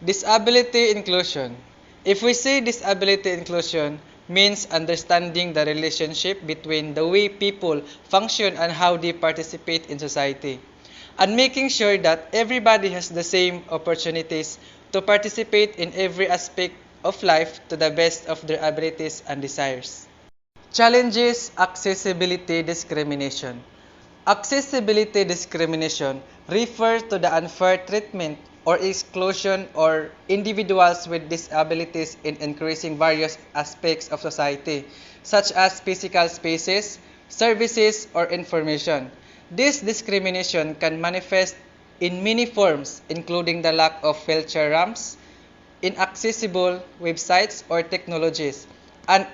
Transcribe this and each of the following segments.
Disability inclusion. If we say disability inclusion means understanding the relationship between the way people function and how they participate in society, and making sure that everybody has the same opportunities to participate in every aspect of life to the best of their abilities and desires. Challenges accessibility discrimination. Accessibility discrimination refers to the unfair treatment or exclusion or individuals with disabilities in increasing various aspects of society, such as physical spaces, services, or information. This discrimination can manifest in many forms, including the lack of wheelchair ramps, inaccessible websites or technologies, and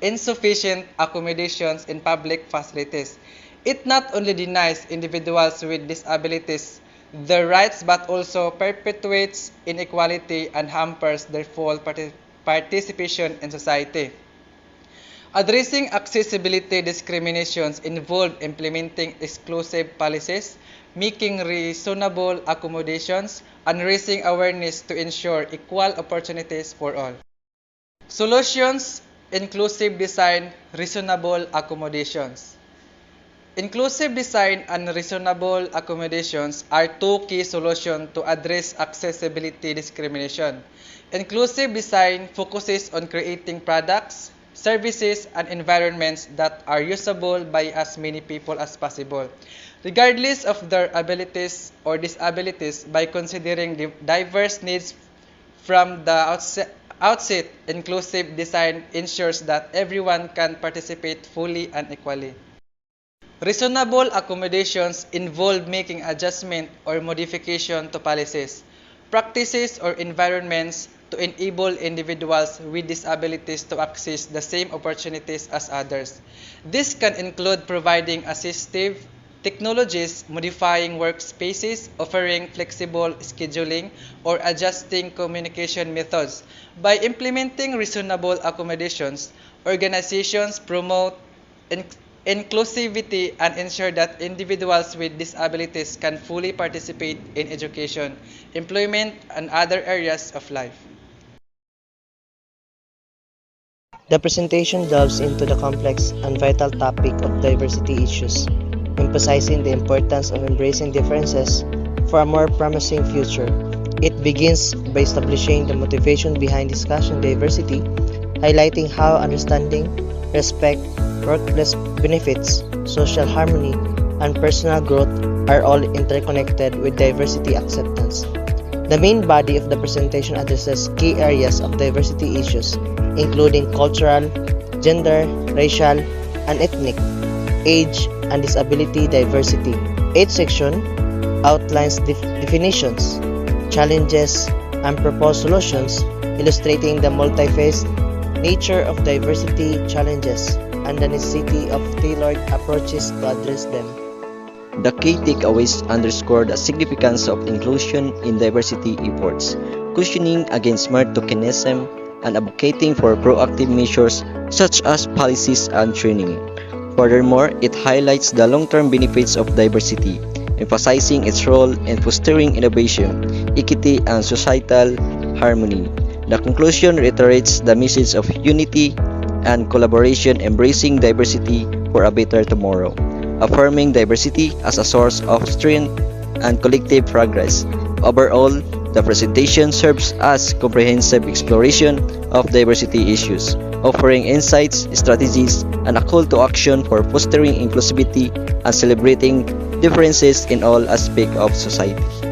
insufficient accommodations in public facilities. It not only denies individuals with disabilities their rights but also perpetuates inequality and hampers their full participation in society. Addressing accessibility discriminations involve implementing exclusive policies, making reasonable accommodations, and raising awareness to ensure equal opportunities for all. Solutions: inclusive design, reasonable accommodations. Inclusive design and reasonable accommodations are two key solutions to address accessibility discrimination. Inclusive design focuses on creating products, services, and environments that are usable by as many people as possible, regardless of their abilities or disabilities, by considering the diverse needs from the outset. Inclusive design ensures that everyone can participate fully and equally. Reasonable accommodations involve making adjustment or modification to policies, practices, or environments to enable individuals with disabilities to access the same opportunities as others. This can include providing assistive technologies, modifying workspaces, offering flexible scheduling, or adjusting communication methods. By implementing reasonable accommodations, organizations promote inclusivity and ensure that individuals with disabilities can fully participate in education, employment, and other areas of life. The presentation delves into the complex and vital topic of diversity issues, emphasizing the importance of embracing differences for a more promising future. It begins by establishing the motivation behind discussion diversity, highlighting how understanding, respect, workplace benefits, social harmony, and personal growth are all interconnected with diversity acceptance. The main body of the presentation addresses key areas of diversity issues, including cultural, gender, racial, and ethnic, age, and disability diversity. Each section outlines definitions, challenges, and proposed solutions, illustrating the multi-faced nature of diversity challenges and the necessity of tailored approaches to address them. The key takeaways underscore the significance of inclusion in diversity efforts, cushioning against mere tokenism, and advocating for proactive measures such as policies and training. Furthermore, it highlights the long-term benefits of diversity, emphasizing its role in fostering innovation, equity, and societal harmony. The conclusion reiterates the message of unity and collaboration, embracing diversity for a better tomorrow, affirming diversity as a source of strength and collective progress. Overall, the presentation serves as comprehensive exploration of diversity issues, offering insights, strategies, and a call to action for fostering inclusivity and celebrating differences in all aspects of society.